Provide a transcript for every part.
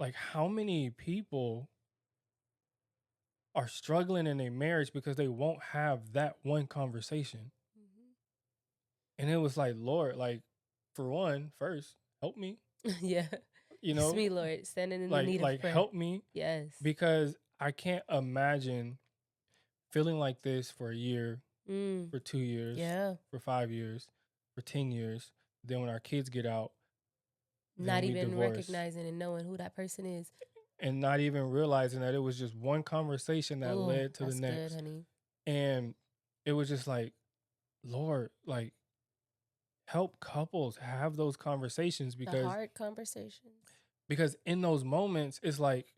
like how many people are struggling in their marriage because they won't have that one conversation. Mhm. And it was like, Lord, like, for one, first, help me, Yeah. you It's know, me, Lord, standing in the like need of like prayer. help me Yes. because I can't imagine feeling like this for a year, Mm. for 2 years, Yeah. for 5 years, for 10 years. Then when our kids get out, then Not we even divorce. recognizing and knowing who that person is. And not even realizing that it was just one conversation that Oh, led to the that's good, next. honey. And it was just like, Lord, like help couples have those conversations The hard conversations. because in those moments it's like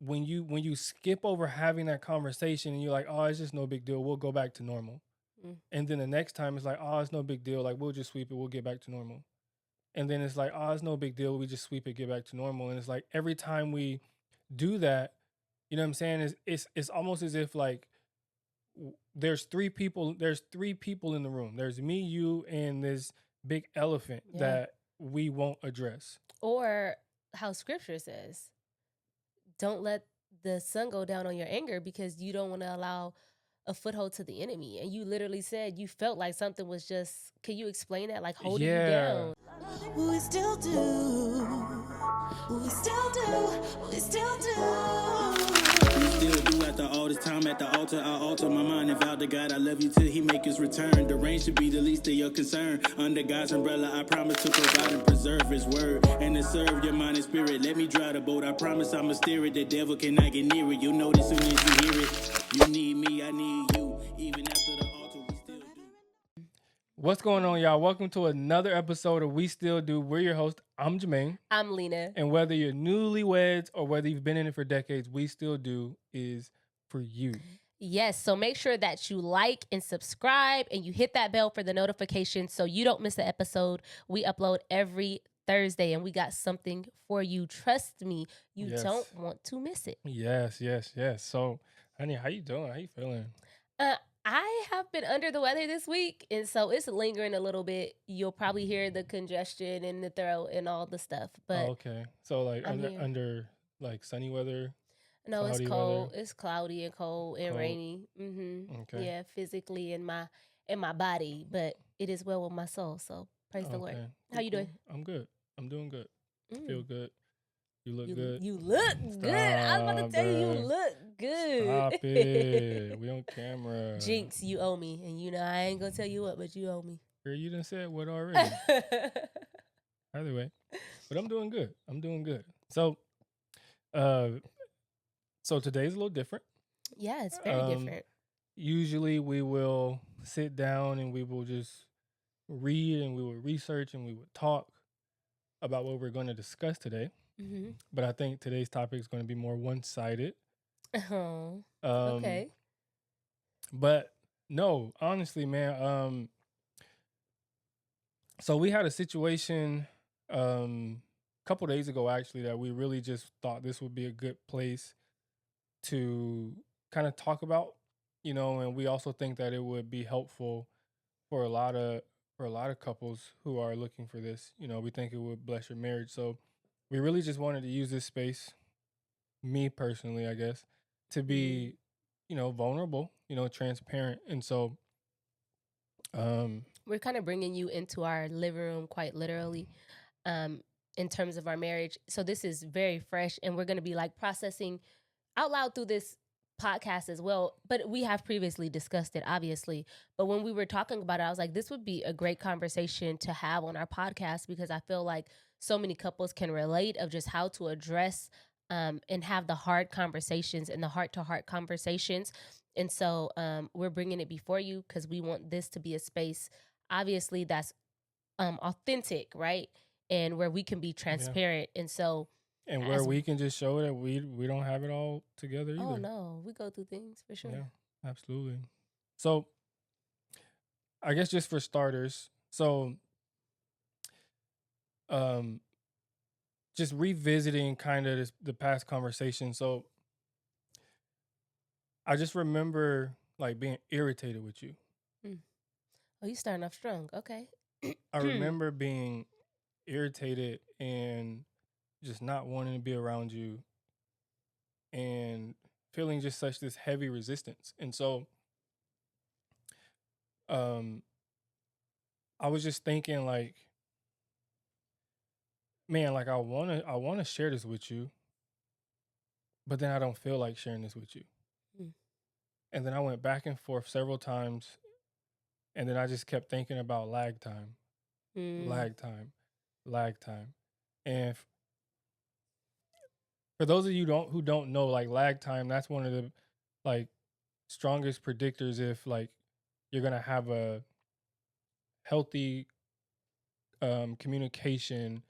when you skip over having that conversation and you're like, oh, it's just no big deal, we'll go back to normal. Mm. And then the next time it's like, oh, it's no big deal, like we'll just sweep it, we'll get back to normal. And then it's like, oh, it's no big deal, we just sweep it, get back to normal. And it's like every time we do that, you know what I'm saying, it's almost as if like there's three people in the room. There's me, you, and this big elephant Yeah. that we won't address. Or how scripture says, don't let the sun go down on your anger because you don't want to allow a foothold to the enemy. And you literally said you felt like something was just, can you explain that? Like holding you Yeah. down. We still do. We still do. We still do. We still do after all this time at the altar. I alter my mind and vow to God I love you till he make his return. The rain should be the least of your concern. Under God's umbrella, I promise to provide and preserve his word and to serve your mind and spirit. Let me drive the boat. I promise I'ma steer it. The devil cannot get near it. You'll know this soon as you hear it. You need me, I need you. Even after the altar, we still do. What's going on, y'all? Welcome to another episode of We Still Do. We're your host. I'm Jermaine. I'm Lena. And whether you're newlyweds or whether you've been in it for decades, We Still Do is for you. Yes, so make sure that you like and subscribe and you hit that bell for the notifications so you don't miss an episode. We upload every Thursday and we got something for you. Trust me, you don't want to miss it. Yes. So, honey, how you doing? How you feeling? I have been under the weather this week, and so it's lingering a little bit. You'll probably hear the congestion in the throat and all the stuff, but okay. So like I'm here. under like sunny weather, No, it's cloudy cold. weather. It's cloudy and cold and Cold. rainy. Okay. Yeah, physically in my body, but it is well with my soul. So praise the Lord. Okay. How you doing? I'm good. I'm doing good. I feel Mm. good. You look good. You look good. I was about to tell you look good. Stop it. We on camera. Jinx, you owe me, and you know I ain't gonna tell you what, but you owe me. Girl, you done said what already. Either way, but I'm doing good. So, so today's a little different. Yeah, it's very different. Usually we will sit down and we will just read and we will research and we will talk about what we're going to discuss today. Mm-hmm. But I think today's topic is going to be more one-sided. Oh, okay. But no, honestly, man. So we had a situation a couple days ago actually that we really just thought this would be a good place to kind of talk about, and we also think that it would be helpful for a lot of couples who are looking for this. We think it would bless your marriage. So we really just wanted to use this space, me personally, I guess, to be, vulnerable, transparent. And so we're kind of bringing you into our living room quite literally in terms of our marriage. So this is very fresh and we're going to be like processing out loud through this podcast as well. But we have previously discussed it, obviously. But when we were talking about it, I was like, this would be a great conversation to have on our podcast because I feel like so many couples can relate of just how to address and have the hard conversations and the heart-to-heart conversations. And so we're bringing it before you because we want this to be a space, obviously, that's authentic, right? And where we can be transparent. And so and where we can just show that we don't have it all together either. Oh no, we go through things for sure. Yeah, absolutely. So I guess just for starters, so just revisiting kind of the past conversation. So I just remember like being irritated with you. Oh, you starting off strong. Okay. I remember being irritated and just not wanting to be around you and feeling just such this heavy resistance. And so um I was just thinking like, man, like I wanna share this with you, but then I don't feel like sharing this with you. Mm. And then I went back and forth several times, and then I just kept thinking about lag time, Mm. lag time, lag time. And for those of you who don't know, like lag time, that's one of the like strongest predictors if like you're gonna have a healthy communication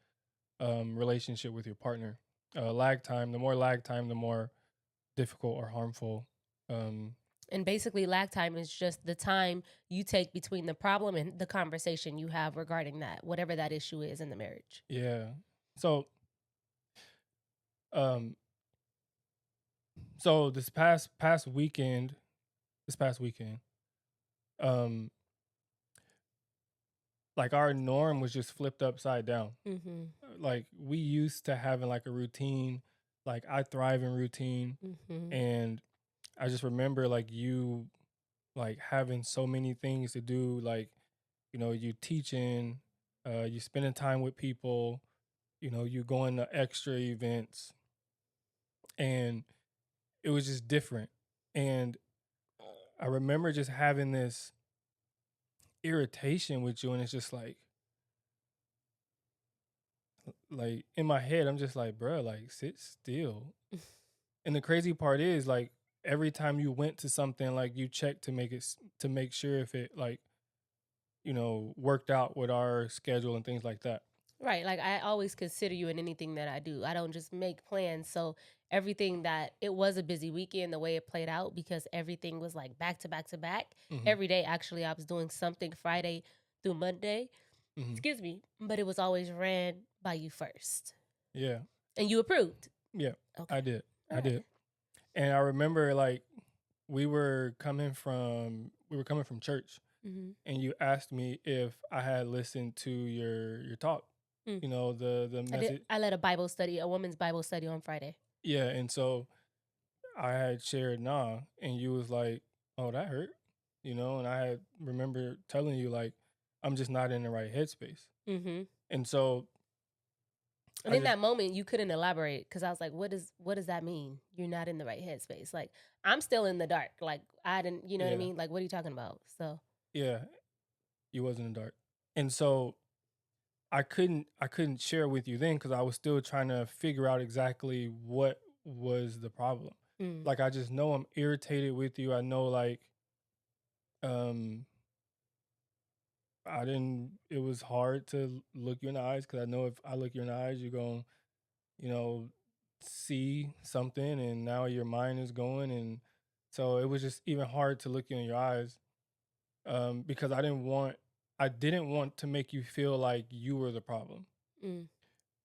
relationship with your partner. Lag time, the more lag time, the more difficult or harmful. Um, And basically, lag time is just the time you take between the problem and the conversation you have regarding that, whatever that issue is in the marriage. yeah. So, um, so this past weekend, um, like our norm was just flipped upside down. Mm-hmm. Like we used to having like a routine. Like I thrive in routine, Mm-hmm. and I just remember like you like having so many things to do, like you teaching, you spending time with people, you going to extra events, and it was just different. And I remember just having this irritation with you, and it's just like in my head I'm just like, bro, like sit still. And the crazy part is like every time you went to something, like you checked to to make sure if it like worked out with our schedule and things like that. Right. Like I always consider you in anything that I do. I don't just make plans. So everything that it was a busy weekend, the way it played out, because everything was like back to back to back. Hmm. Every day, actually, I was doing something Friday through Monday. Hmm. Excuse me. But it was always ran by you first. Yeah. And you approved. Yeah. Okay. I All right. did. And I remember like we were coming from church, Mm-hmm. and you asked me if I had listened to your talk. Mm. The I did. message. I led a woman's Bible study on Friday. Yeah, and so I had shared nah, and you was like, "Oh, that hurt," and I had remember telling you like, "I'm just not in the right headspace," Mm-hmm. and so And I in just that moment, you couldn't elaborate because I was like, what does that mean? You're not in the right headspace. Like, I'm still in the dark. Like, I didn't, you know what I yeah mean? Like, what are you talking about? So, yeah you was in the dark, and so I couldn't share with you then because I was still trying to figure out exactly what was the problem. mm, Like I just know I'm irritated with you. I know like um I didn't. It was hard to look you in the eyes because I know if I look you in the eyes, you're going, you know, see something, and now your mind is going, and so it was just even hard to look you in your eyes because I didn't want to make you feel like you were the problem. mm,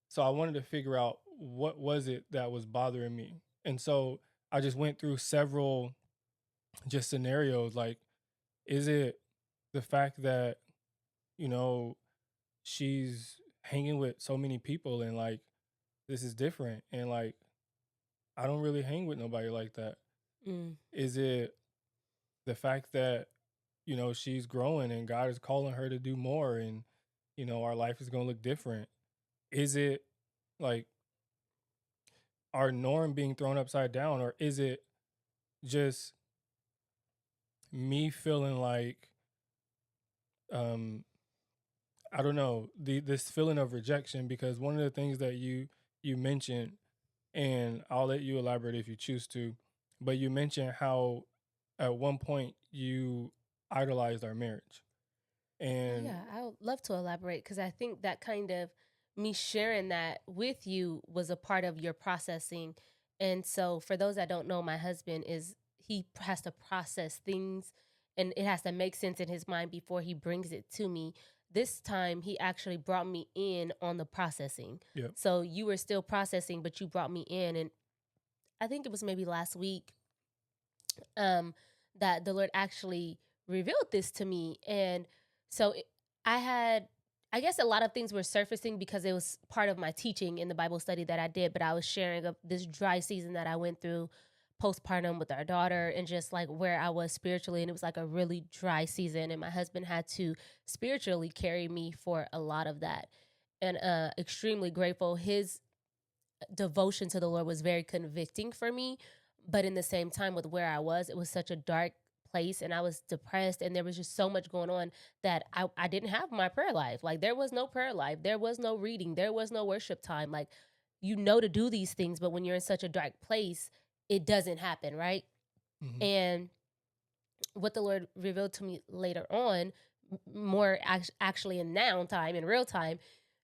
So I wanted to figure out what was it that was bothering me, and so I just went through several just scenarios. Like, is it the fact that you know she's hanging with so many people and like this is different and like I don't really hang with nobody like that. mm. Is it the fact that she's growing and God is calling her to do more and our life is going to look different? Is it like our norm being thrown upside down, or is it just me feeling like um I don't know, this feeling of rejection? Because one of the things that you mentioned, and I'll let you elaborate if you choose to, but you mentioned how at one point you idolized our marriage. Oh, And yeah. I would love to elaborate because I think that kind of me sharing that with you was a part of your processing. And so, for those that don't know, my husband he has to process things and it has to make sense in his mind before he brings it to me. This time, he actually brought me in on the processing. yep, So, you were still processing, but you brought me in. And I think it was maybe last week um, that the Lord actually revealed this to me. And so I had I guess a lot of things were surfacing because it was part of my teaching in the Bible study that I did, but I was sharing of this dry season that I went through postpartum with our daughter and just like where I was spiritually. And it was like a really dry season. And my husband had to spiritually carry me for a lot of that. And extremely grateful. His devotion to the Lord was very convicting for me. But in the same time, with where I was, it was such a dark place and I was depressed and there was just so much going on that I didn't have my prayer life. Like there was no prayer life. There was no reading. There was no worship time. Like you know to do these things, but when you're in such a dark place, it doesn't happen, right? Mhm. And what the Lord revealed to me later on, more actually in now time, in real time,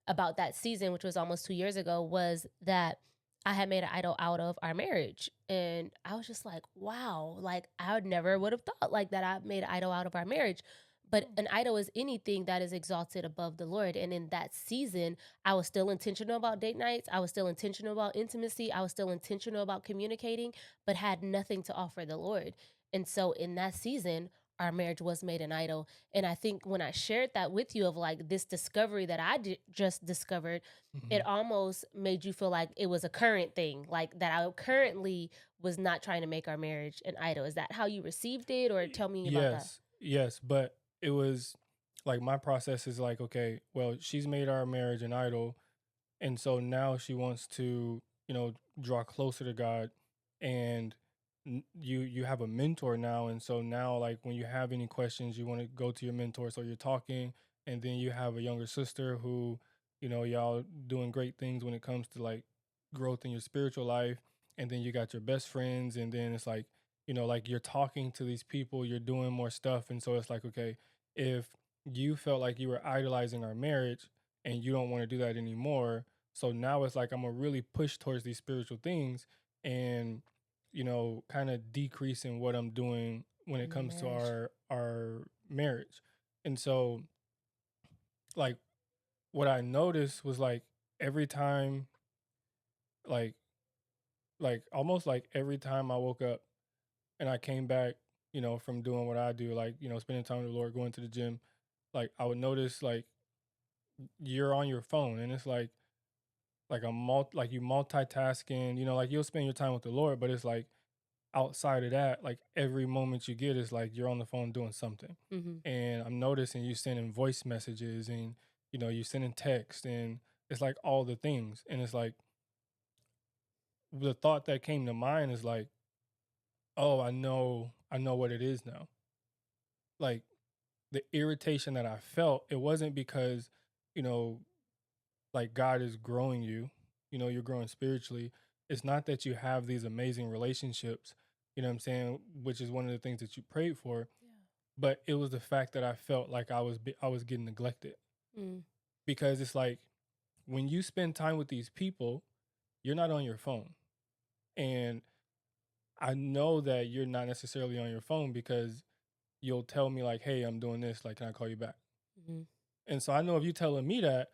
about that season, which was almost 2 years ago, was that I had made an idol out of our marriage. And I was just like, wow, like I would never would have thought like that I made an idol out of our marriage. But an idol is anything that is exalted above the Lord. And in that season, I was still intentional about date nights. I was still intentional about intimacy. I was still intentional about communicating, but had nothing to offer the Lord. And so in that season, our marriage was made an idol. And I think when I shared that with you of like this discovery that I just discovered, it Mhm. almost made you feel like it was a current thing, like that I currently was not trying to make our marriage an idol. Is that how you received it? Or tell me about that. Yes, but it was like my process is like, okay, well, she's made our marriage an idol, and so now she wants to, draw closer to God, and you have a mentor now, and so now like when you have any questions, you want to go to your mentor, so you're talking, and then you have a younger sister who, y'all doing great things when it comes to like growth in your spiritual life, and then you got your best friends, and then it's like, like you're talking to these people, you're doing more stuff, and so it's like, okay, if you felt like you were idolizing our marriage and you don't want to do that anymore, so now it's like I'm gonna really push towards these spiritual things and kind of decrease in what I'm doing when it In the comes to marriage. our marriage. And so like what I noticed was like every time like almost like every time I woke up and I came back, from doing what I do, like, spending time with the Lord, going to the gym, like I would notice like you're on your phone and it's like like you multitasking, like you'll spend your time with the Lord, but it's like outside of that, like every moment you get is like you're on the phone doing something. Mm-hmm. And I'm noticing you sending voice messages and you sending text and it's like all the things. And it's like the thought that came to mind is like, oh, I know what it is now. Like the irritation that I felt, it wasn't because, you know, like God is growing you, you're growing spiritually. It's not that you have these amazing relationships, you know what I'm saying, which is one of the things that you prayed for, but it was the fact that I felt like I was getting neglected. Yeah. Mm. Because it's like when you spend time with these people, you're not on your phone. And I know that you're not necessarily on your phone because you'll tell me like, "Hey, I'm doing this, like can I call you back?" Mm-hmm. And so I know if you telling me that,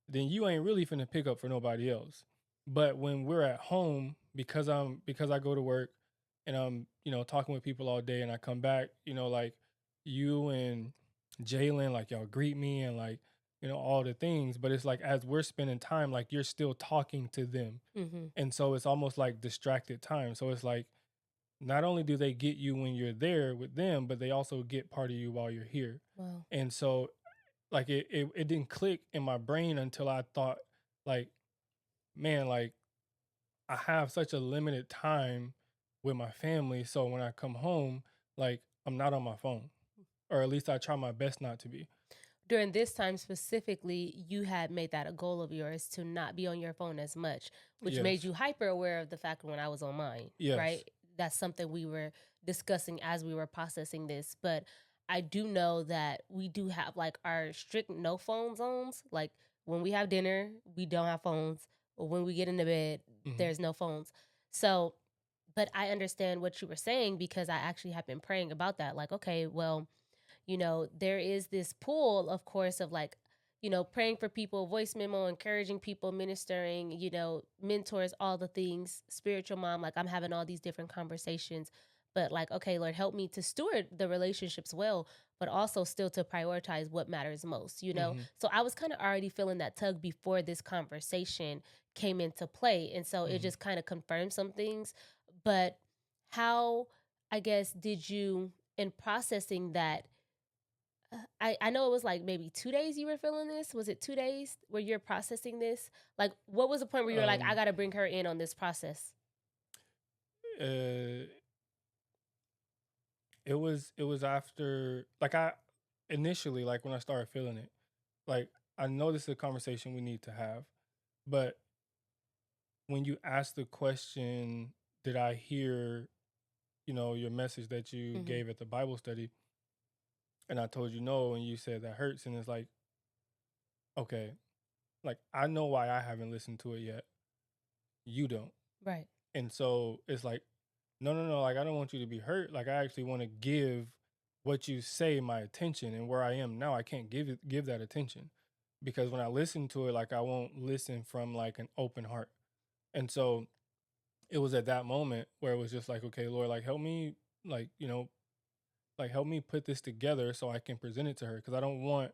then you ain't really finna pick up for nobody else. But when we're at home, because I go to work and I'm, talking with people all day and I come back, like you and Jalen, like y'all greet me and like, all the things. But it's like as we're spending time, like you're still talking to them. Mm-hmm. And so it's almost like distracted time. So it's like not only do they get you when you're there with them, but they also get part of you while you're here. Wow. And so like it didn't click in my brain until I thought like, man, like I have such a limited time with my family, so when I come home, like I'm not on my phone, or at least I try my best not to be. During this time specifically, you had made that a goal of yours to not be on your phone as much, which made Yes. you hyper aware of the fact when I was on mine, Yes. right? That's something we were discussing as we were processing this. But I do know that we do have like our strict no phone zones. Like when we have dinner, we don't have phones. Or when we get into bed, Hmm. there's no phones. So, but I understand what you were saying because I actually have been praying about that. Like, okay, well, there is this pool, of course, of like, praying for people, voice memo, encouraging people, ministering, mentors, all the things, spiritual mom. Like I'm having all these different conversations. but like, okay, Lord, help me to steward the relationships well, but also still to prioritize what matters most, you know? Mm-hmm. So I was kind of already feeling that tug before this conversation came into play. And so it Mm-hmm. just kind of confirmed some things. But how, I guess, did you, in processing that, I know it was like maybe 2 days you were feeling this. Was it 2 days where you're processing this? Like, what was the point where you were like, I got to bring her in on this process? Uh, it was after, like, I initially, like, when I started feeling it, like, I know this is a conversation we need to have, but when you ask the question, did I hear, your message that you Mm-hmm. gave at the Bible study? And I told you no, and you said that hurts. And it's like, okay, like, I know why I haven't listened to it yet. You don't. Right. And so it's like, no, no, no. Like, I don't want you to be hurt. Like, I actually want to give what you say my attention. And where I am now, I can't give that attention, because when I listen to it, like, I won't listen from like an open heart. And so it was at that moment where it was just like, okay, Lord, like, help me, like, like, help me put this together so I can present it to her, because I don't want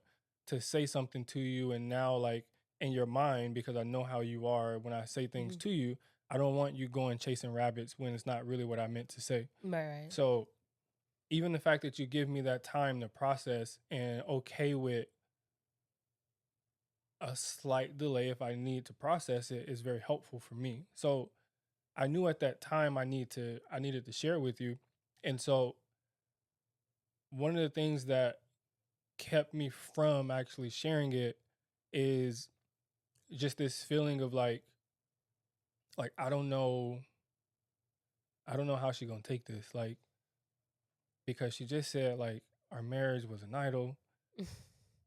to say something to you and now, like, in your mind, because I know how you are when I say things Mm-hmm. to you, I don't want you going chasing rabbits when it's not really what I meant to say. Right. So even the fact that you give me that time to process and okay with a slight delay if I need to process it is very helpful for me. So I knew at that time I needed to share with you. And so one of the things that kept me from actually sharing it is just this feeling of like I don't know how she gonna take this, like, because she just said, like, our marriage was an idol.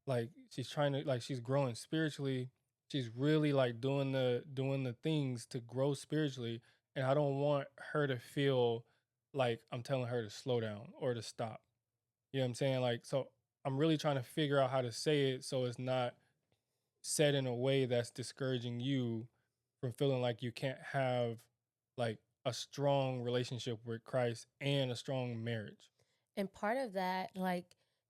Like, she's trying to, like, she's growing spiritually, she's really like doing the things to grow spiritually, and I don't want her to feel like I'm telling her to slow down or to stop. You know what I'm saying? Like, so I'm really trying to figure out how to say it so it's not said in a way that's discouraging you from feeling like you can't have, like, a strong relationship with Christ and a strong marriage. And part of that, like,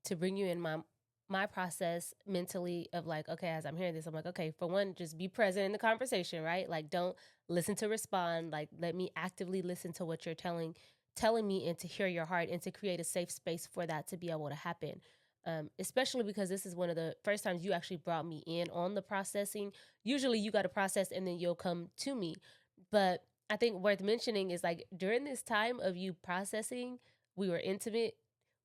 to bring you in my process mentally of like, okay, as I'm hearing this, I'm like, okay, for one, just be present in the conversation, right? Like, don't listen to respond. Like, let me actively listen to what you're telling me, and to hear your heart, and to create a safe space for that to be able to happen. Especially because this is one of the first times you actually brought me in on the processing. Usually you got to process and then you'll come to me. But I think worth mentioning is like during this time of you processing, we were intimate,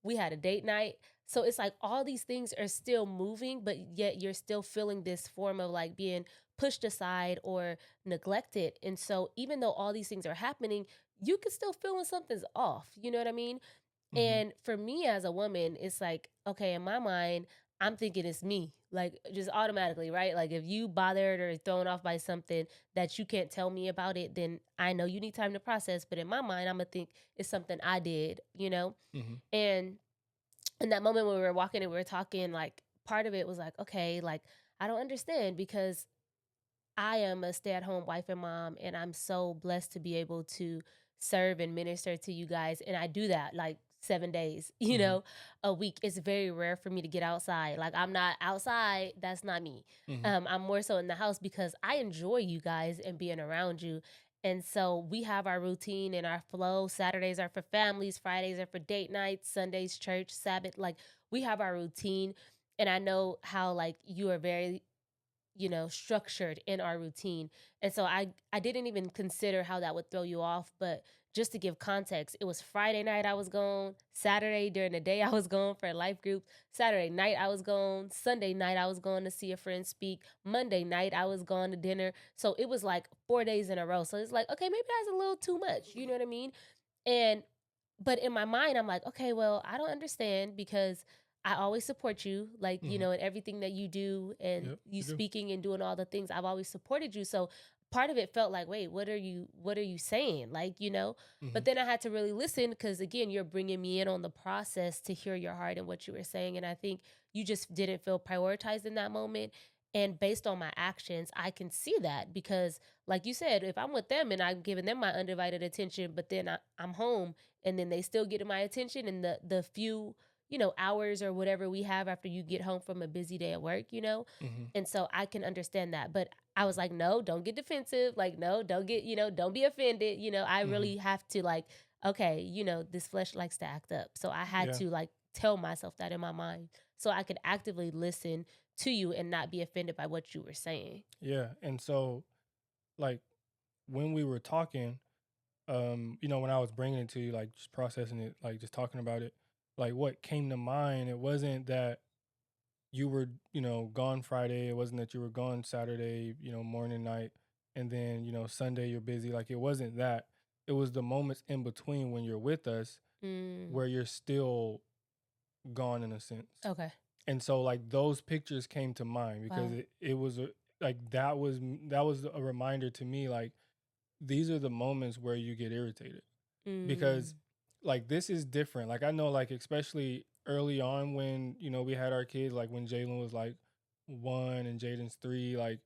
we had a date night. So it's like all these things are still moving, but yet you're still feeling this form of like being pushed aside or neglected. And so even though all these things are happening, you can still feel when something's off. You know what I mean? Mm-hmm. And for me as a woman, it's like, okay, in my mind, I'm thinking it's me, like just automatically, right? Like if you bothered or thrown off by something that you can't tell me about it, then I know you need time to process. But in my mind, I'm gonna think it's something I did, you know? Mm-hmm. And in that moment when we were walking and we were talking, like part of it was like, okay, like I don't understand because I am a stay-at-home wife and mom, and I'm so blessed to be able to serve and minister to you guys. And I do that like 7 days, Mm-hmm. a week. It's very rare for me to get outside. Like I'm not outside. That's not me. Mm-hmm. I'm more so in the house because I enjoy you guys and being around you. And so we have our routine and our flow. Saturdays are for families. Fridays are for date nights. Sundays, church, Sabbath. Like we have our routine. And I know how like you are very structured in our routine. And so I didn't even consider how that would throw you off, but just to give context, it was Friday night I was gone, Saturday during the day I was gone for a life group, Saturday night I was gone, Sunday night I was going to see a friend speak, Monday night I was gone to dinner. So it was like 4 days in a row. So it's like, okay, maybe that's a little too much, you know what I mean? And but in my mind, I'm like, okay, well, I don't understand because I always support you, like, Mm-hmm. in everything that you do and Yep, you you do. speaking and doing all the things. I've always supported you. So part of it felt like, wait, what are you saying? Like, Mm-hmm. but then I had to really listen because again, you're bringing me in on the process to hear your heart and what you were saying. And I think you just didn't feel prioritized in that moment. And based on my actions, I can see that because, like you said, if I'm with them and I'm giving them my undivided attention, but then I'm home and then they still get my attention in the few, hours or whatever we have after you get home from a busy day at work. Mm-hmm. And so I can understand that. But I was like, no, don't get defensive. Like, no, don't get, don't be offended. I Mm-hmm. really have to, like, okay, this flesh likes to act up. So I had Yeah. to, like, tell myself that in my mind so I could actively listen to you and not be offended by what you were saying. Yeah. And so, like, when we were talking, when I was bringing it to you, like, just processing it, like, just talking about it, like, what came to mind, it wasn't that you were, gone Friday. It wasn't that you were gone Saturday, morning, night, and then, Sunday you're busy. Like, it wasn't that. It was the moments in between when you're with us where you're still gone in a sense. Okay. And so, like, those pictures came to mind because Wow. it was like that was a reminder to me, like, these are the moments where you get irritated because, like, this is different. Like, I know, like, especially early on when we had our kids, like when Jalen was like 1 and Jaden's 3, like,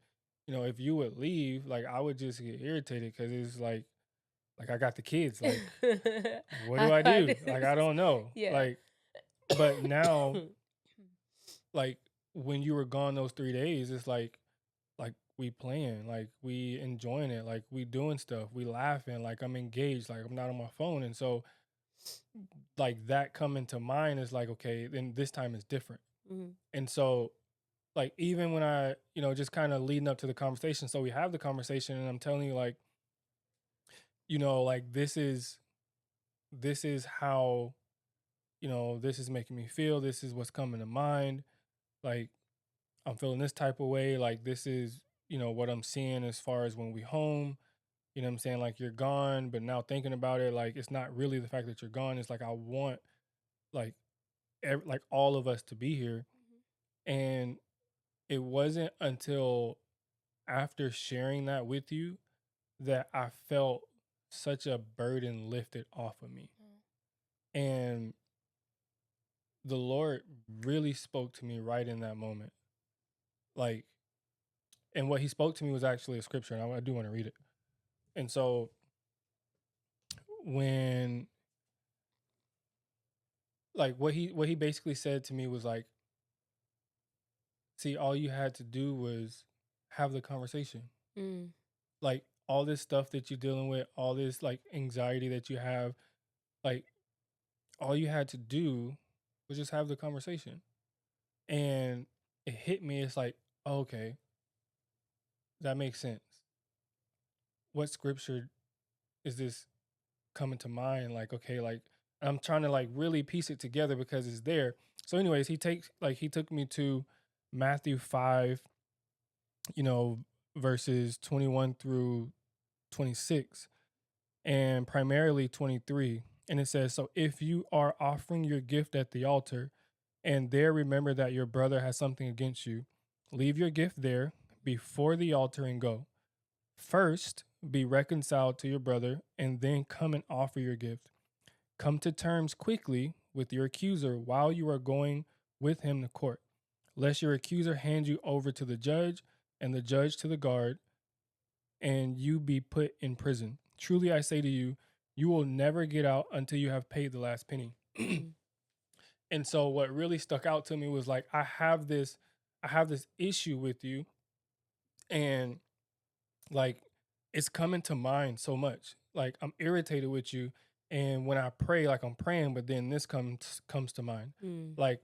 if you would leave, like, I would just get irritated because it's like I got the kids, like, what do I do? Like, I don't know. Yeah. Like, but now, like, when you were gone those 3 days, it's like we playing, like we enjoying it, like we doing stuff, we laughing, like I'm engaged, like I'm not on my phone. And so, like, that coming to mind is like, okay, then this time is different. And so, like, even when I, just kind of leading up to the conversation, so we have the conversation and I'm telling you, like, like, this is how, this is making me feel, this is what's coming to mind, like, I'm feeling this type of way, like, this is, what I'm seeing as far as when we home. You know what I'm saying? Like, you're gone, but now thinking about it, like, it's not really the fact that you're gone. It's like, I want, like, like, all of us to be here. And it wasn't until after sharing that with you that I felt such a burden lifted off of me. And the Lord really spoke to me right in that moment. Like, and what he spoke to me was actually a scripture, and I do want to read it. And so when, like, what he basically said to me was like, see, all you had to do was have the conversation. Like, all this stuff that you're dealing with, all this, like, anxiety that you have, like, all you had to do was just have the conversation. And it hit me. It's like, oh, okay, that makes sense. What scripture is this coming to mind? Like, okay, like, I'm trying to, like, really piece it together because it's there. So anyways, he took me to Matthew 5, verses 21 through 26, and primarily 23. And it says, so if you are offering your gift at the altar and there remember that your brother has something against you, leave your gift there before the altar and go. First, be reconciled to your brother and then come and offer your gift. Come to terms quickly with your accuser while you are going with him to court, lest your accuser hand you over to the judge and the judge to the guard, and you be put in prison. Truly I say to you, you will never get out until you have paid the last penny. And so what really stuck out to me was like, I have this issue with you, and, like, it's coming to mind so much. Like, I'm irritated with you, and when I pray, like, I'm praying, but then this comes to mind. Like,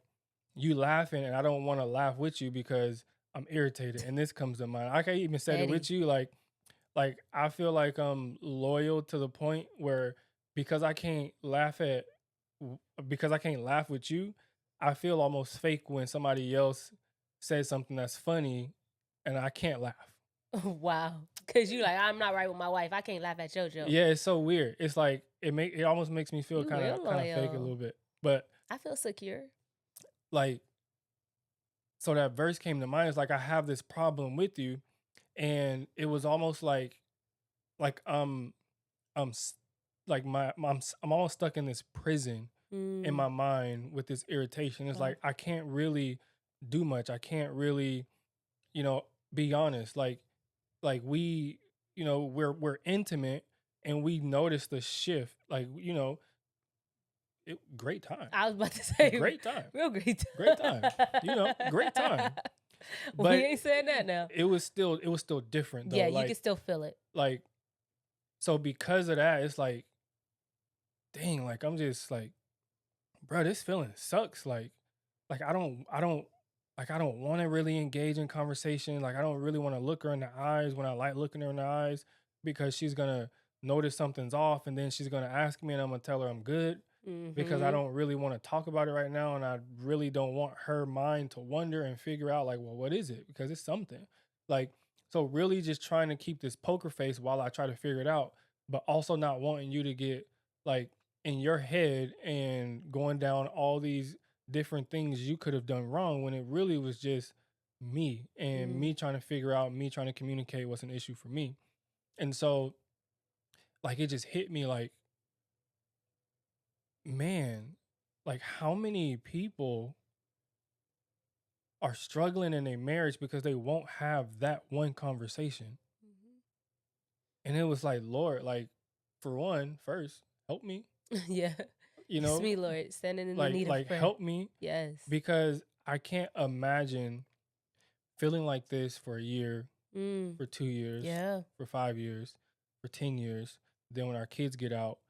you laughing and I don't want to laugh with you because I'm irritated, and this comes to mind. I can even say it with you, like I feel like I'm loyal to the point where because I can't laugh with you, I feel almost fake when somebody else says something that's funny and I can't laugh. Wow. Because you like, I'm not right with my wife. I can't laugh at your joke. Yeah, it's so weird. It's like it almost makes me feel kind of fake a little bit. But I feel secure. Like, so that verse came to mind. It's like, I have this problem with you, and it was almost like I'm like I'm almost stuck in this prison in my mind with this irritation. It's like I can't really do much. I can't really you know, be honest, like we, you know, we're intimate and we notice the shift, like, you know, great time, I was about to say, great time, real great great time, you know, great time. But we ain't saying that now. it was still different though. Yeah, you can still feel it. Like, so because of that, it's like, dang, like I'm just like, bro, this feeling sucks. Like I don't want to really engage in conversation. Like I don't really want to look her in the eyes when I like looking her in the eyes, because she's gonna notice something's off and then she's gonna ask me and I'm gonna tell her I'm good, because I Mm-hmm. don't really want to talk about it right now, and I really don't want her mind to wonder and figure out like, well, what is it? Because it's something. Like, so really just trying to keep this poker face while I try to figure it out, but also not wanting you to get like in your head and going down all these different things you could have done wrong, when it really was just me and me trying to figure out, me trying to communicate what's an issue for me. And so like it just hit me like, man, like how many people are struggling in a marriage because they won't have that one conversation. And it was like, Lord, like, for one, first, help me, Yeah. you It's know, me, Lord, standing in the need of prayer. help me, Yes. because I can't imagine feeling like this for a year, Mm. for 2 years, Yeah. for 5 years, for 10 years. Then when our kids get out,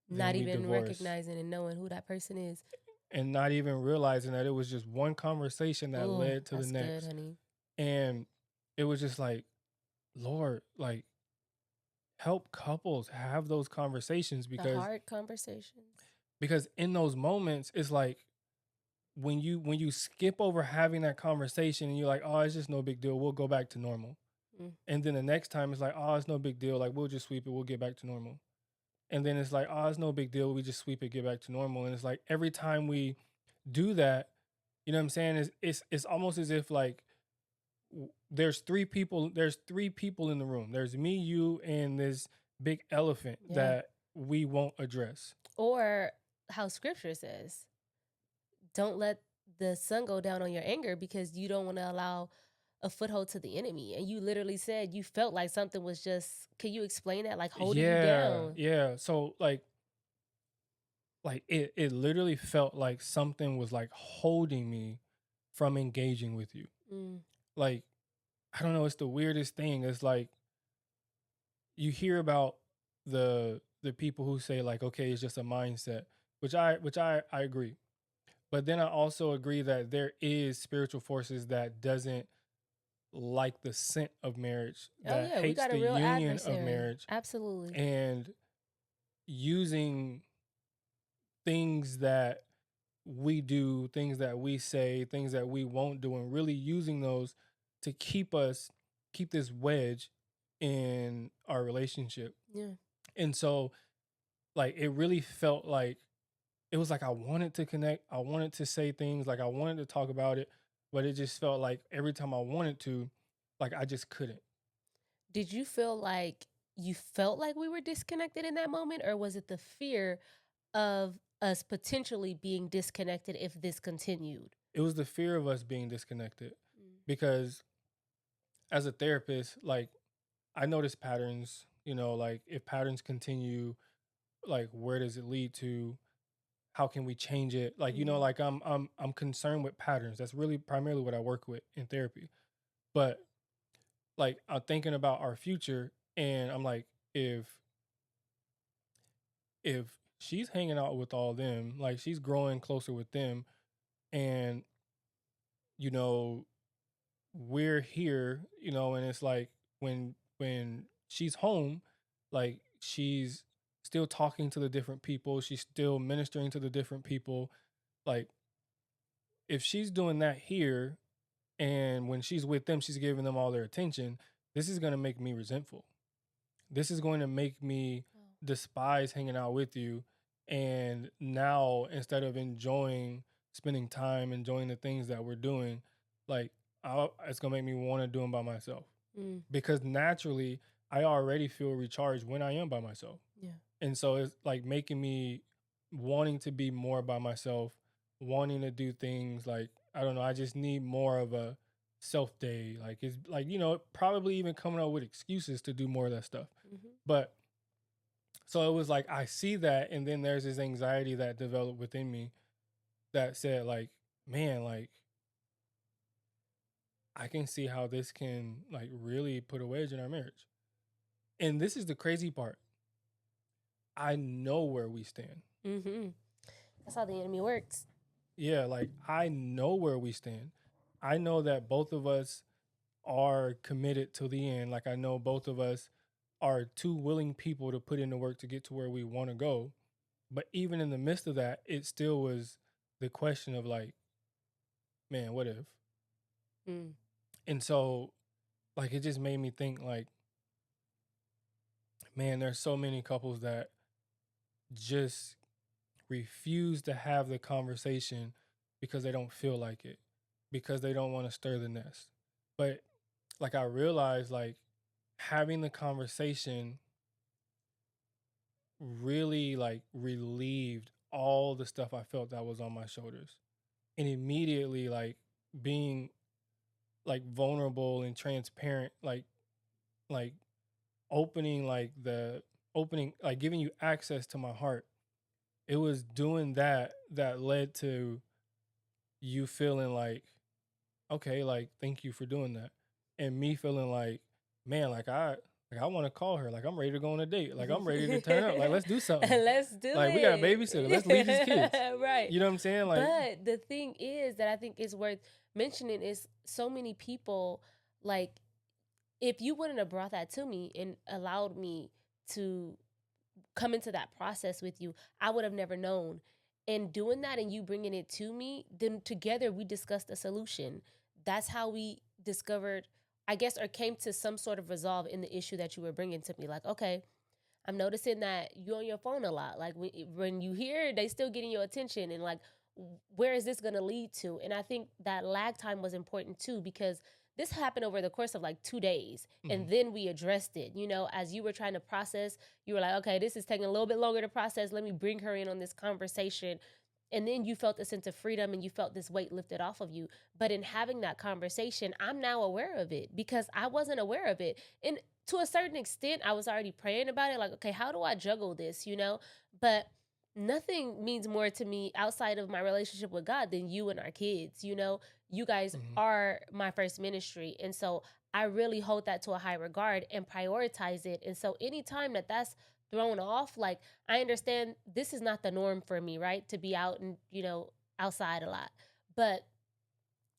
then Not we even divorce, recognizing and knowing who that person is. and not even realizing that it was just one conversation that Ooh, led to the that's good, next. honey. And it was just like, Lord, like, help couples have those conversations, The because hard conversations. in those moments it's like, when you skip over having that conversation and you're like, oh, it's just no big deal, we'll go back to normal. Mm. And then the next time it's like, oh, it's no big deal, like we'll just sweep it, we'll get back to normal. And then it's like, oh, it's no big deal, we just sweep it, get back to normal. And it's like every time we do that, you know what I'm saying, it's almost as if like there's three people in the room. There's me, you, and this big elephant that we won't address. Or how scripture says, don't let the sun go down on your anger, because you don't want to allow a foothold to the enemy. And you literally said you felt like something was just, can you explain that? Like holding you down. Yeah. So like it literally felt like something was like holding me from engaging with you. Like, I don't know, it's the weirdest thing. It's like you hear about the people who say like, okay, it's just a mindset, which I agree. But then I also agree that there is spiritual forces that doesn't like the scent of marriage, that We hates got a the real union of adversary. marriage, Absolutely. and using things that we do, things that we say, things that we won't do, and really using those to keep this wedge in our relationship. Yeah. And so like it really felt like it was like I wanted to connect, I wanted to say things, like I wanted to talk about it, but it just felt like every time I wanted to, like I just couldn't. Did you feel like you felt like we were disconnected in that moment, or was it the fear of us potentially being disconnected if this continued? It was the fear of us being disconnected, because as a therapist, like I notice patterns, you know, like if patterns continue, like where does it lead to? How can we change it? Like, you know, like I'm concerned with patterns. That's really primarily what I work with in therapy. But like I'm thinking about our future, and I'm like, if she's hanging out with all them, like she's growing closer with them, and you know, we're here, you know, and it's like when she's home, like she's still talking to the different people, she's still ministering to the different people. Like if she's doing that here, and when she's with them she's giving them all their attention, this is going to make me resentful. This is going to make me despise hanging out with you. And now instead of enjoying spending time, enjoying the things that we're doing, like it's going to make me want to do them by myself. Because naturally I already feel recharged when I am by myself. Yeah. And so it's like making me wanting to be more by myself, wanting to do things like, I don't know, I just need more of a self day. Like it's like, probably even coming up with excuses to do more of that stuff. Mm-hmm. But so it was like I see that, and then there's this anxiety that developed within me that said, like, man, like I can see how this can like really put a wedge in our marriage. And this is the crazy part. I know where we stand. Mm-hmm. That's how the enemy works. Yeah, like I know where we stand. I know that both of us are committed to the end. Like I know both of us are two willing people to put in the work to get to where we want to go. But even in the midst of that, it still was the question of like, man, what if? Mm. And so like it just made me think like, man, there's so many couples that just refuse to have the conversation because they don't feel like it, because they don't want to stir the nest. But like I realized like having the conversation really like relieved all the stuff I felt that was on my shoulders. And immediately like being like vulnerable and transparent, like opening like the opening like giving you access to my heart. It was doing that that led to you feeling like, okay, like thank you for doing that. And me feeling like, man, like I want to call her. Like I'm ready to go on a date. Like I'm ready to turn up. Like let's do something. Let's do Like it. we got a babysitter. Let's leave these kids. Right. You know what I'm saying? Like, but the thing is that I think is worth mentioning is so many people, like, if you wouldn't have brought that to me and allowed me to come into that process with you, I would have never known. And doing that and you bringing it to me, then together we discussed a solution. That's how we discovered, I guess, or came to some sort of resolve in the issue that you were bringing to me. Like, okay, I'm noticing that you on your phone a lot. Like when you hear, they still getting your attention, and like, where is this going to lead to? And I think that lag time was important too, because this happened over the course of like 2 days, and then we addressed it. As you were trying to process, you were like, okay, this is taking a little bit longer to process. Let me bring her in on this conversation. And then you felt a sense of freedom and you felt this weight lifted off of you. But in having that conversation, I'm now aware of it because I wasn't aware of it. And to a certain extent, I was already praying about it. Like, okay, how do I juggle this, But nothing means more to me outside of my relationship with God than you and our kids, You guys are my first ministry. And so I really hold that to a high regard and prioritize it. And so anytime that's thrown off, like, I understand this is not the norm for me, right? To be out and, outside a lot. But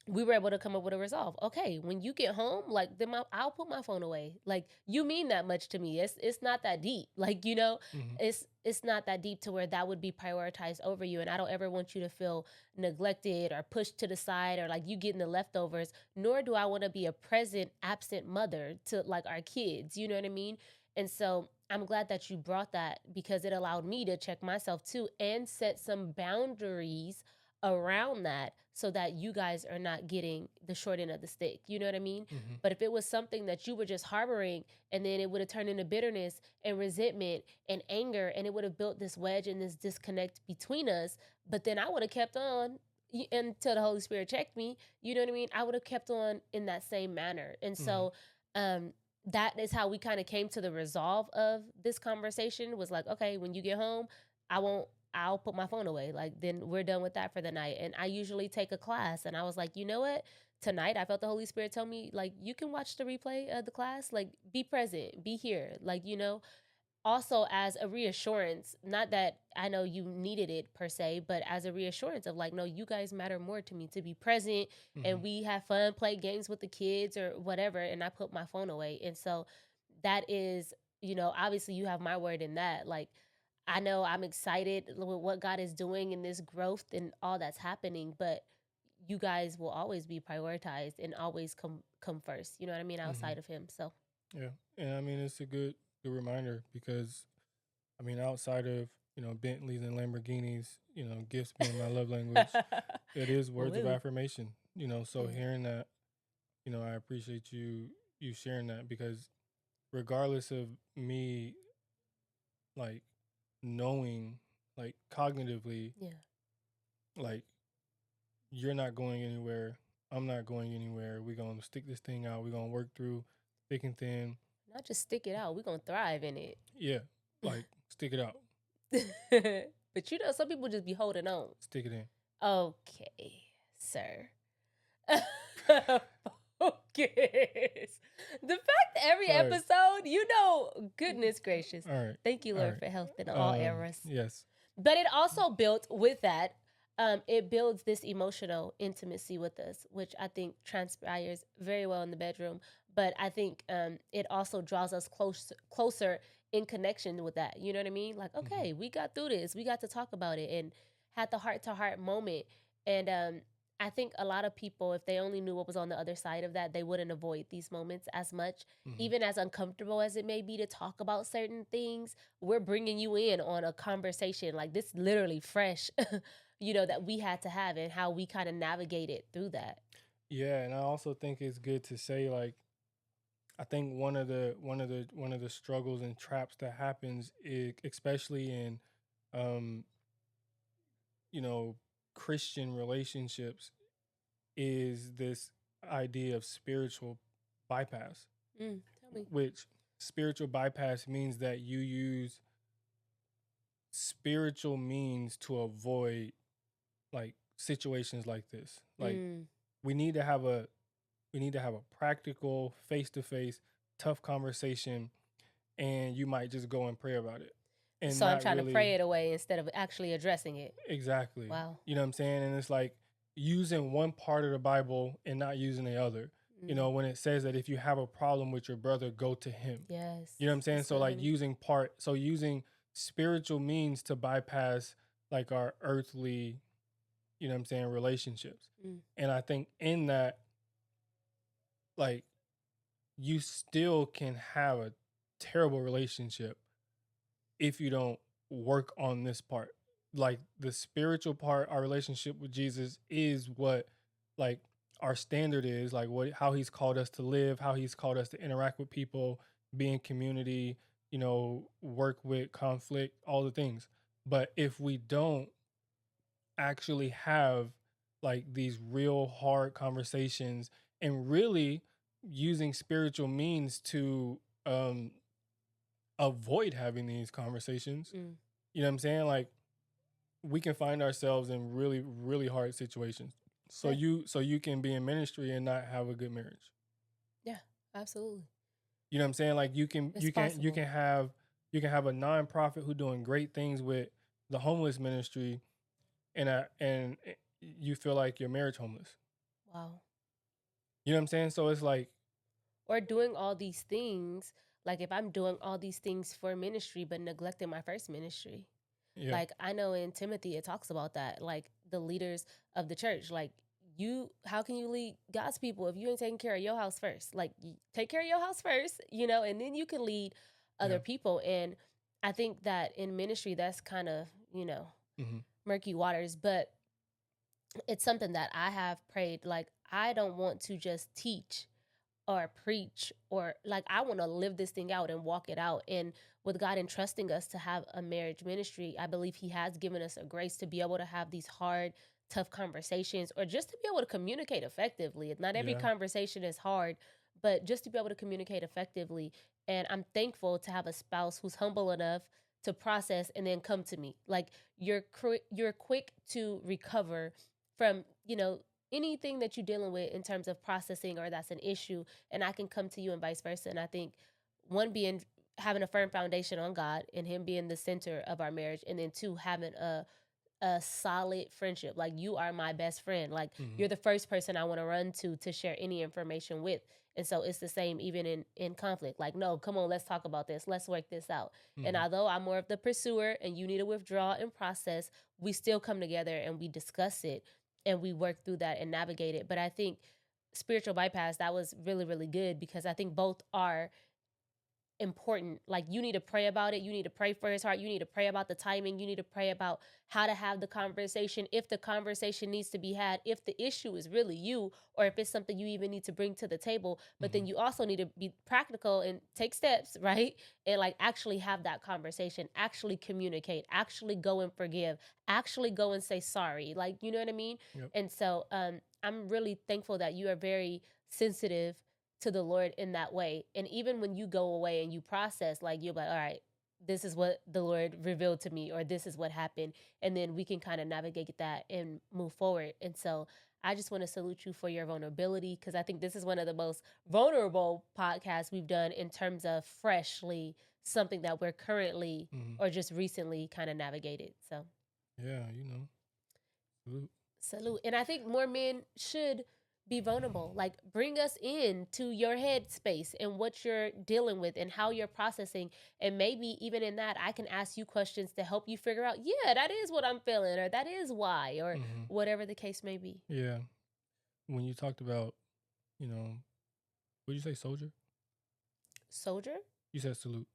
we were able to come up with a resolve. Okay, when you get home, like, then I'll put my phone away. Like, you mean that much to me. It's not that deep. Like, it's not that deep to where that would be prioritized over you. And I don't ever want you to feel neglected or pushed to the side or like you getting the leftovers. Nor do I want to be a present, absent mother to like our kids. You know what I mean? And so I'm glad that you brought that because it allowed me to check myself too and set some boundaries around that so that you guys are not getting the short end of the stick. You know what I mean? But if it was something that you were just harboring and then it would have turned into bitterness and resentment and anger and it would have built this wedge and this disconnect between us, but then I would have kept on until the Holy Spirit checked me. You know what I mean? I would have kept on in that same manner. And so that is how we kind of came to the resolve of this conversation was like, okay, when you get home, I'll put my phone away. Like, then we're done with that for the night. And I usually take a class. And I was like, you know what? Tonight, I felt the Holy Spirit tell me, like, you can watch the replay of the class. Like, be present, be here. Like, also as a reassurance, not that I know you needed it per se, but as a reassurance of like, no, you guys matter more to me to be present and we have fun, play games with the kids or whatever. And I put my phone away. And so that is, obviously you have my word in that. Like, I know I'm excited with what God is doing in this growth and all that's happening, but you guys will always be prioritized and always come first. You know what I mean? Outside of him. So yeah. And I mean it's a good reminder because I mean outside of, Bentleys and Lamborghinis, gifts being my love language, it is words of affirmation. So hearing that, I appreciate you sharing that because regardless of me like knowing like cognitively yeah. like you're not going anywhere I'm not going anywhere. We're gonna stick this thing out. We're gonna work through thick and thin. Not just stick it out. We're gonna thrive in it. Yeah, like stick it out. But you know, some people just be holding on. Stick it in. Okay, sir. Focus. The fact that every Sorry. episode, you know, goodness gracious. All right. Thank you, All Lord, right. for health in all eras. Yes. But it also built with that, it builds this emotional intimacy with us, which I think transpires very well in the bedroom. But I think it also draws us closer in connection with that. You know what I mean? Like, okay, we got through this. We got to talk about it and had the heart-to-heart moment. And I think a lot of people, if they only knew what was on the other side of that, they wouldn't avoid these moments as much. Even as uncomfortable as it may be to talk about certain things, we're bringing you in on a conversation like this, literally fresh, you know, that we had to have and how we kind of navigated through that. Yeah, and I also think it's good to say, like, I think one of the struggles and traps that happens is, especially in you know, Christian relationships, is this idea of spiritual bypass. Tell me. Which spiritual bypass means that you use spiritual means to avoid like situations like this. Like we need to have a practical face-to-face tough conversation, and you might just go and pray about it. And so I'm trying to pray it away instead of actually addressing it. Exactly. Wow. You know what I'm saying? And it's like using one part of the Bible and not using the other. You know, when it says that if you have a problem with your brother, go to him. Yes. You know what I'm saying? So like using spiritual means to bypass like our earthly, you know what I'm saying, relationships. And I think in that, like, you still can have a terrible relationship if you don't work on this part. Like the spiritual part, our relationship with Jesus is what like our standard is, like how he's called us to live, how he's called us to interact with people, be in community, you know, work with conflict, all the things. But if we don't actually have like these real hard conversations and really using spiritual means to avoid having these conversations, you know what I'm saying? Like we can find ourselves in really, really hard situations. So you can be in ministry and not have a good marriage. Yeah, absolutely. You know what I'm saying? Like you can have a nonprofit who doing great things with the homeless ministry, and you feel like you're marriage homeless. Wow. You know what I'm saying? So it's like, or doing all these things. Like if I'm doing all these things for ministry, but neglecting my first ministry. Yeah. Like I know in Timothy, it talks about that. Like the leaders of the church, like how can you lead God's people if you ain't taking care of your house first? Like you take care of your house first, you know, and then you can lead other people. And I think that in ministry, that's kind of, you know, murky waters, but it's something that I have prayed. Like I don't want to just teach or preach, or like I want to live this thing out and walk it out. And with God entrusting us to have a marriage ministry, I believe he has given us a grace to be able to have these hard, tough conversations, or just to be able to communicate effectively. Not every conversation is hard, but just to be able to communicate effectively. And I'm thankful to have a spouse who's humble enough to process and then come to me. Like you're quick to recover from, you know, anything that you're dealing with in terms of processing or that's an issue, and I can come to you and vice versa. And I think one, having a firm foundation on God and him being the center of our marriage, and then two, having a solid friendship. Like you are my best friend. Like you're the first person I want to run to share any information with. And so it's the same even in conflict. Like, no, come on, let's talk about this. Let's work this out. And although I'm more of the pursuer and you need to withdraw and process, we still come together and we discuss it and we work through that and navigate it. But I think spiritual bypass, that was really, really good because I think both are important. Like you need to pray about it. You need to pray for his heart. You need to pray about the timing. You need to pray about how to have the conversation, if the conversation needs to be had, if the issue is really you, or if it's something you even need to bring to the table. But then you also need to be practical and take steps, right? And like actually have that conversation, actually communicate, actually go and forgive, actually go and say sorry. Like, you know what I mean? Yep. And so I'm really thankful that you are very sensitive to the Lord in that way. And even when you go away and you process, like you're like, all right, this is what the Lord revealed to me, or this is what happened. And then we can kind of navigate that and move forward. And so I just want to salute you for your vulnerability, because I think this is one of the most vulnerable podcasts we've done in terms of freshly something that we're currently or just recently kind of navigated. So yeah, salute. And I think more men should be vulnerable. Like, bring us in to your head space and what you're dealing with and how you're processing. And maybe even in that, I can ask you questions to help you figure out, yeah, that is what I'm feeling, or that is why, or whatever the case may be. Yeah. When you talked about, what did you say, soldier? Soldier? You said salute.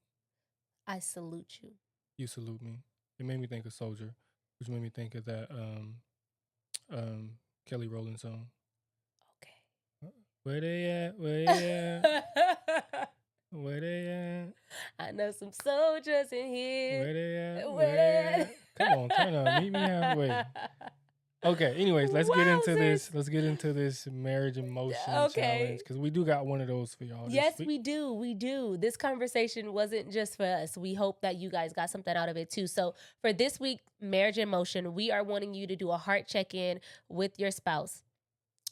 I salute you. You salute me. It made me think of soldier, which made me think of that Kelly Rowland song. Where they at? Where they at? Where they at? I know some soldiers in here. Where they at? Where they at? Come on, turn on. Meet me halfway. Okay, anyways, let's get into this. Let's get into this marriage emotion challenge, because we do got one of those for y'all. Yes, we do. We do. This conversation wasn't just for us. We hope that you guys got something out of it too. So for this week, marriage emotion, we are wanting you to do a heart check-in with your spouse.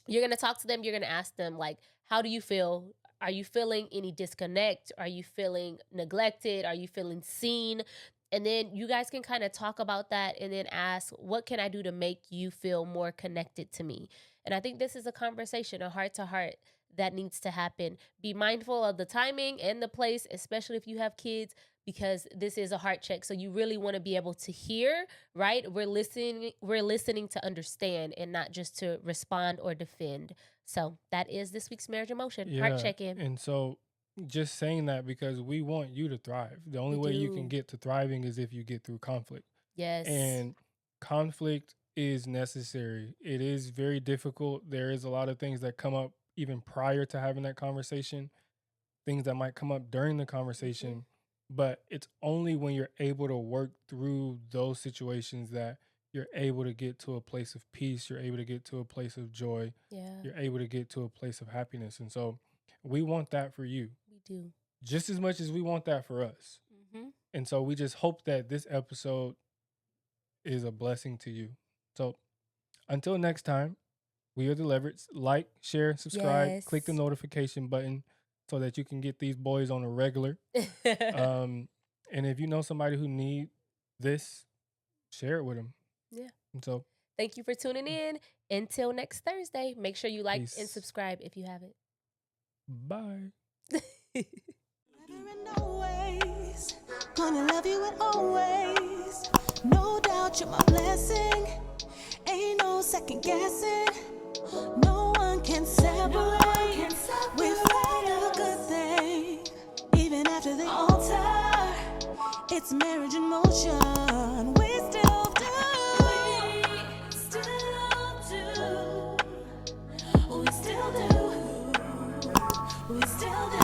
You're going to talk to them. You're going to ask them, like, how do you feel? Are you feeling any disconnect? Are you feeling neglected? Are you feeling seen? And then you guys can kind of talk about that and then ask, what can I do to make you feel more connected to me? And I think this is a conversation, a heart to heart, that needs to happen. Be mindful of the timing and the place, especially if you have kids, because this is a heart check. So you really want to be able to hear, right? We're listening to understand and not just to respond or defend. So that is this week's marriage emotion, heart check-in. And so just saying that because we want you to thrive. The only way you can get to thriving is if you get through conflict. Yes. And conflict is necessary. It is very difficult. There is a lot of things that come up even prior to having that conversation, things that might come up during the conversation. But it's only when you're able to work through those situations that you're able to get to a place of peace. You're able to get to a place of joy. Yeah. You're able to get to a place of happiness. And so we want that for you. We do. Just as much as we want that for us. And so we just hope that this episode is a blessing to you. So until next time, we are the Leverets. Like, share, subscribe, click the notification button so that you can get these boys on a regular. And if you know somebody who need this, share it with them. Yeah. And so thank you for tuning in. Until next Thursday, make sure you like peace. and subscribe if you haven't. Bye. Gonna love you always. No doubt you're my blessing. Ain't no second guessing. No one can separate. We find a good thing. Even after the altar, it's marriage in motion. We still do. We still do. We still do.